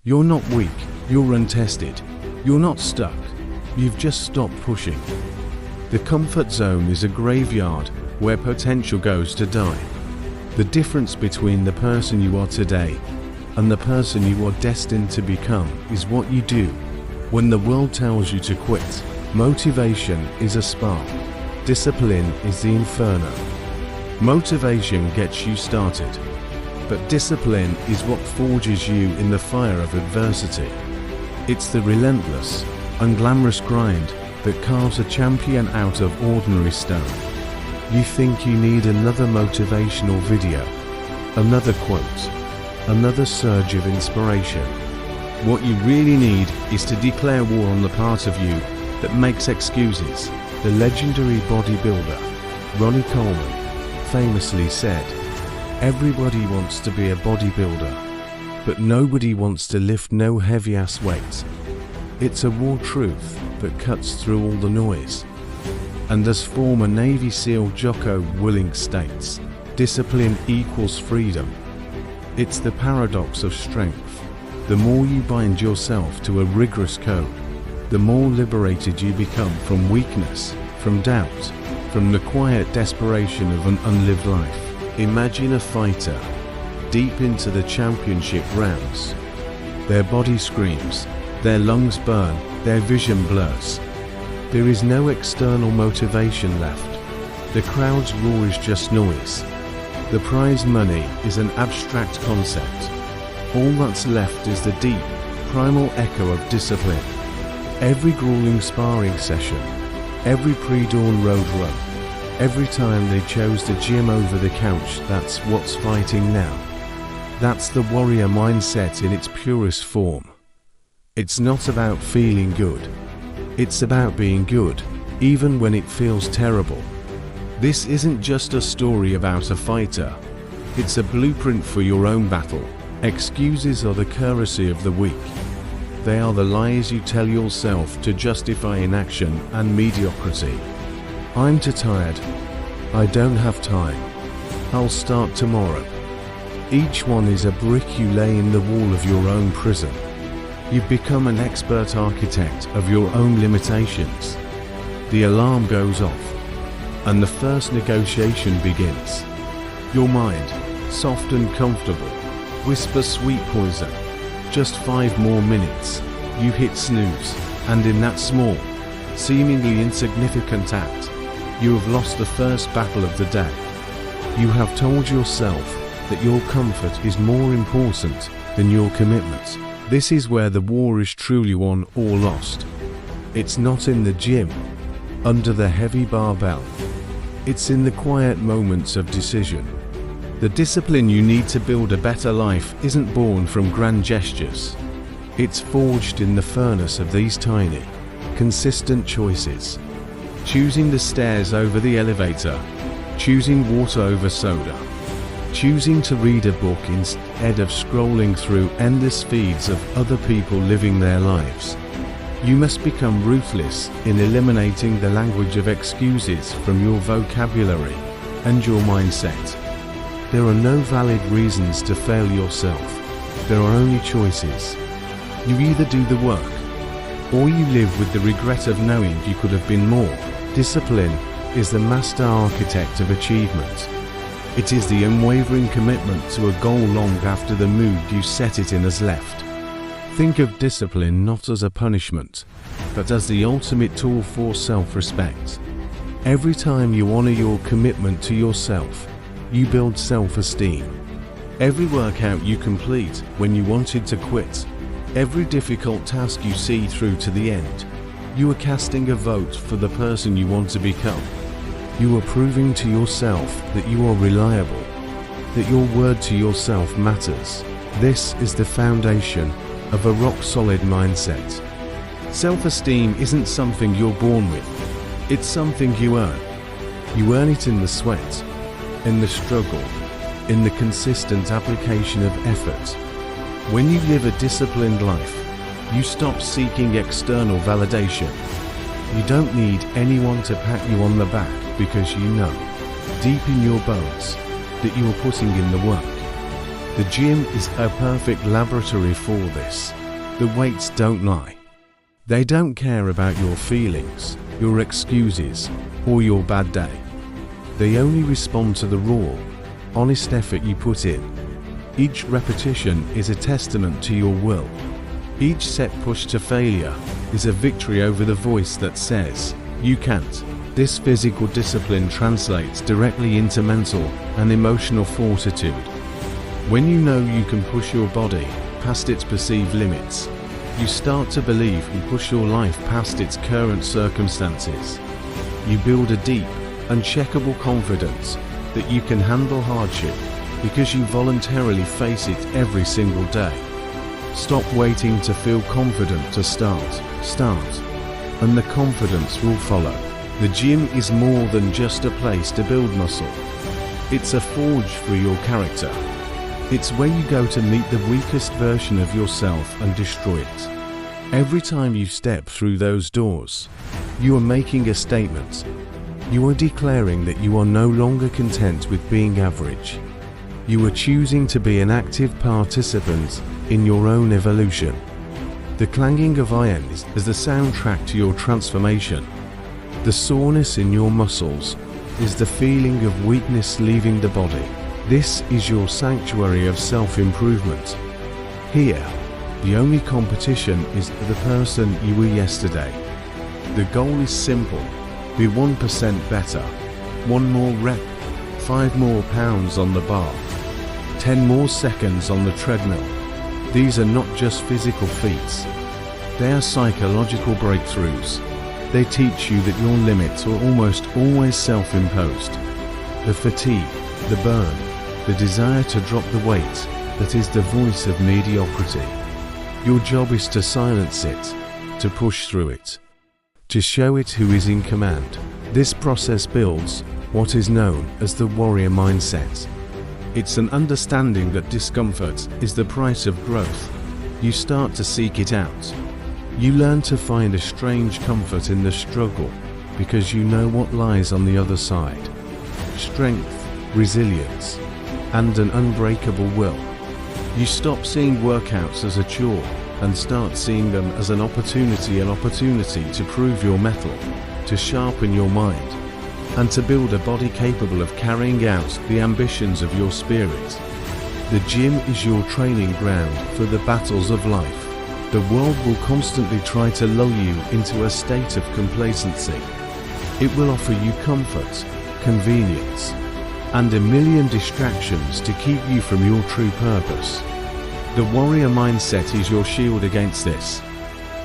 You're not weak, you're untested. You're not stuck, you've just stopped pushing. The comfort zone is a graveyard where potential goes to die. The difference between the person you are today and the person you are destined to become is what you do. When the world tells you to quit, motivation is a spark. Discipline is the inferno. Motivation gets you started, but discipline is what forges you in the fire of adversity. It's the relentless, unglamorous grind that carves a champion out of ordinary stone. You think you need another motivational video, another quote, another surge of inspiration. What you really need is to declare war on the part of you that makes excuses. The legendary bodybuilder, Ronnie Coleman, famously said, "Everybody wants to be a bodybuilder, but nobody wants to lift no heavy-ass weights." It's a raw truth that cuts through all the noise. And as former Navy SEAL Jocko Willink states, discipline equals freedom. It's the paradox of strength. The more you bind yourself to a rigorous code, the more liberated you become from weakness, from doubt, from the quiet desperation of an unlived life. Imagine a fighter deep into the championship rounds. Their body screams, their lungs burn, their vision blurs. There is no external motivation left. The crowd's roar is just noise. The prize money is an abstract concept. All that's left is the deep, primal echo of discipline. Every grueling sparring session, every pre-dawn road run, every time they chose the gym over the couch, that's what's fighting now. That's the warrior mindset in its purest form. It's not about feeling good. It's about being good, even when it feels terrible. This isn't just a story about a fighter. It's a blueprint for your own battle. Excuses are the currency of the weak. They are the lies you tell yourself to justify inaction and mediocrity. I'm too tired. I don't have time. I'll start tomorrow. Each one is a brick you lay in the wall of your own prison. You've become an expert architect of your own limitations. The alarm goes off, and the first negotiation begins. Your mind, soft and comfortable, whispers sweet poison. Just 5 more minutes. You hit snooze, and in that small, seemingly insignificant act, you have lost the first battle of the day. You have told yourself that your comfort is more important than your commitment. This is where the war is truly won or lost. It's not in the gym, under the heavy barbell. It's in the quiet moments of decision. The discipline you need to build a better life isn't born from grand gestures. It's forged in the furnace of these tiny, consistent choices. Choosing the stairs over the elevator, choosing water over soda, choosing to read a book instead of scrolling through endless feeds of other people living their lives. You must become ruthless in eliminating the language of excuses from your vocabulary and your mindset. There are no valid reasons to fail yourself. There are only choices. You either do the work, or you live with the regret of knowing you could have been more. Discipline is the master architect of achievement. It is the unwavering commitment to a goal long after the mood you set it in has left. Think of discipline not as a punishment, but as the ultimate tool for self-respect. Every time you honor your commitment to yourself, you build self-esteem. Every workout you complete when you wanted to quit, every difficult task you see through to the end, you are casting a vote for the person you want to become. You are proving to yourself that you are reliable, that your word to yourself matters. This is the foundation of a rock-solid mindset. Self-esteem isn't something you're born with. It's something you earn. You earn it in the sweat, in the struggle, in the consistent application of effort. When you live a disciplined life, you stop seeking external validation. You don't need anyone to pat you on the back because you know, deep in your bones, that you are putting in the work. The gym is a perfect laboratory for this. The weights don't lie. They don't care about your feelings, your excuses, or your bad day. They only respond to the raw, honest effort you put in. Each repetition is a testament to your will. Each set push to failure is a victory over the voice that says, "You can't." This physical discipline translates directly into mental and emotional fortitude. When you know you can push your body past its perceived limits, you start to believe you push your life past its current circumstances. You build a deep, uncheckable confidence that you can handle hardship because you voluntarily face it every single day. Stop waiting to feel confident to start, and the confidence will follow. The gym is more than just a place to build muscle. It's a forge for your character. It's where you go to meet the weakest version of yourself and destroy it. Every time you step through those doors, you are making a statement. You are declaring that you are no longer content with being average. You are choosing to be an active participant in your own evolution. The clanging of iron is the soundtrack to your transformation. The soreness in your muscles is the feeling of weakness leaving the body. This is your sanctuary of self-improvement. Here, the only competition is the person you were yesterday. The goal is simple. Be 1% better. 1 more rep, 5 more pounds on the bar, 10 more seconds on the treadmill. These are not just physical feats. They are psychological breakthroughs. They teach you that your limits are almost always self-imposed. The fatigue, the burn, the desire to drop the weight, that is the voice of mediocrity. Your job is to silence it, to push through it, to show it who is in command. This process builds what is known as the warrior mindset. It's an understanding that discomfort is the price of growth. You start to seek it out. You learn to find a strange comfort in the struggle because you know what lies on the other side. Strength, resilience, and an unbreakable will. You stop seeing workouts as a chore and start seeing them as an opportunity to prove your mettle, to sharpen your mind, and to build a body capable of carrying out the ambitions of your spirit. The gym is your training ground for the battles of life. The world will constantly try to lull you into a state of complacency. It will offer you comfort, convenience, and a million distractions to keep you from your true purpose. The warrior mindset is your shield against this.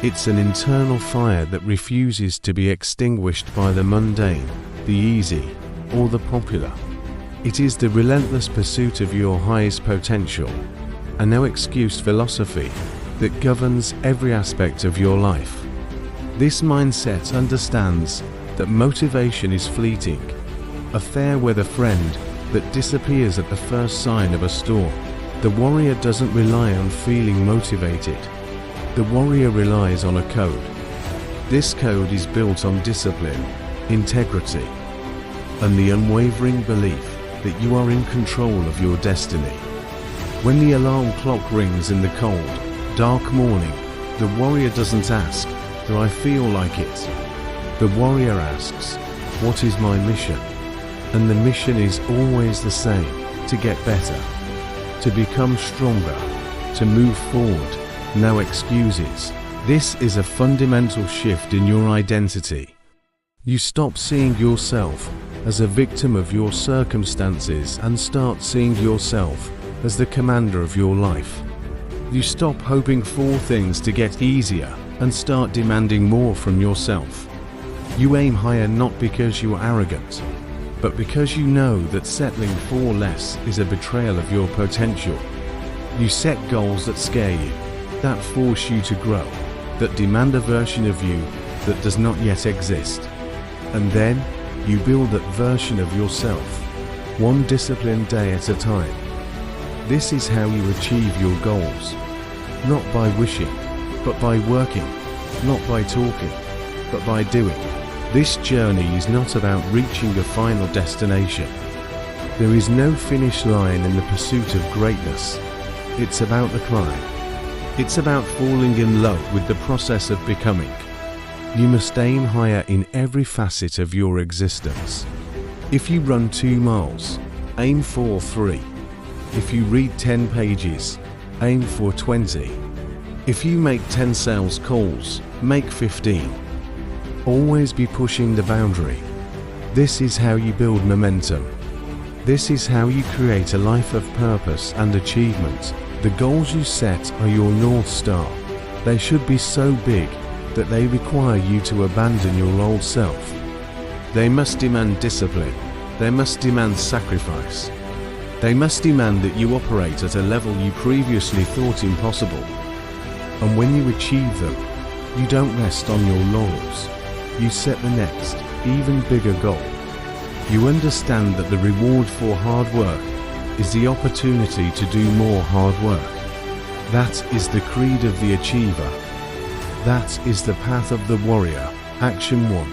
It's an internal fire that refuses to be extinguished by the mundane, the easy, or the popular. It is the relentless pursuit of your highest potential, a no-excuse philosophy that governs every aspect of your life. This mindset understands that motivation is fleeting, a fair-weather friend that disappears at the first sign of a storm. The warrior doesn't rely on feeling motivated. The warrior relies on a code. This code is built on discipline, integrity, and the unwavering belief that you are in control of your destiny. When the alarm clock rings in the cold, dark morning, the warrior doesn't ask, "Do I feel like it?" The warrior asks, "What is my mission?" And the mission is always the same: to get better, to become stronger, to move forward. No excuses. This is a fundamental shift in your identity. You stop seeing yourself as a victim of your circumstances and start seeing yourself as the commander of your life. You stop hoping for things to get easier and start demanding more from yourself. You aim higher not because you are arrogant, but because you know that settling for less is a betrayal of your potential. You set goals that scare you, that force you to grow, that demand a version of you that does not yet exist. And then, you build that version of yourself, one disciplined day at a time. This is how you achieve your goals. Not by wishing, but by working. Not by talking, but by doing. This journey is not about reaching a final destination. There is no finish line in the pursuit of greatness. It's about the climb. It's about falling in love with the process of becoming. You must aim higher in every facet of your existence. If you run 2 miles, aim for 3. If you read 10 pages, aim for 20. If you make 10 sales calls, make 15. Always be pushing the boundary. This is how you build momentum. This is how you create a life of purpose and achievement. The goals you set are your North Star. They should be so big that they require you to abandon your old self. They must demand discipline. They must demand sacrifice. They must demand that you operate at a level you previously thought impossible. And when you achieve them, you don't rest on your laurels. You set the next, even bigger goal. You understand that the reward for hard work is the opportunity to do more hard work. That is the creed of the achiever. That is the path of the warrior. Action 1.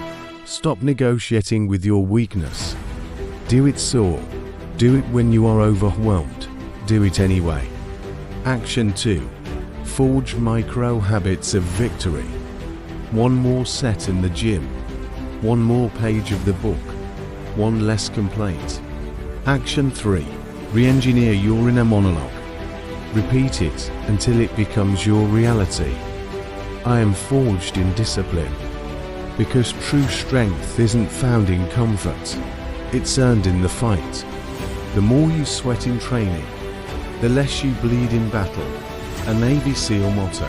Stop negotiating with your weakness. Do it sore. Do it when you are overwhelmed. Do it anyway. Action 2. Forge micro habits of victory. 1 more set in the gym. 1 more page of the book. 1 less complaint. Action 3. Re-engineer your inner monologue. Repeat it until it becomes your reality. I am forged in discipline. Because true strength isn't found in comfort. It's earned in the fight. The more you sweat in training, the less you bleed in battle. A Navy SEAL motto.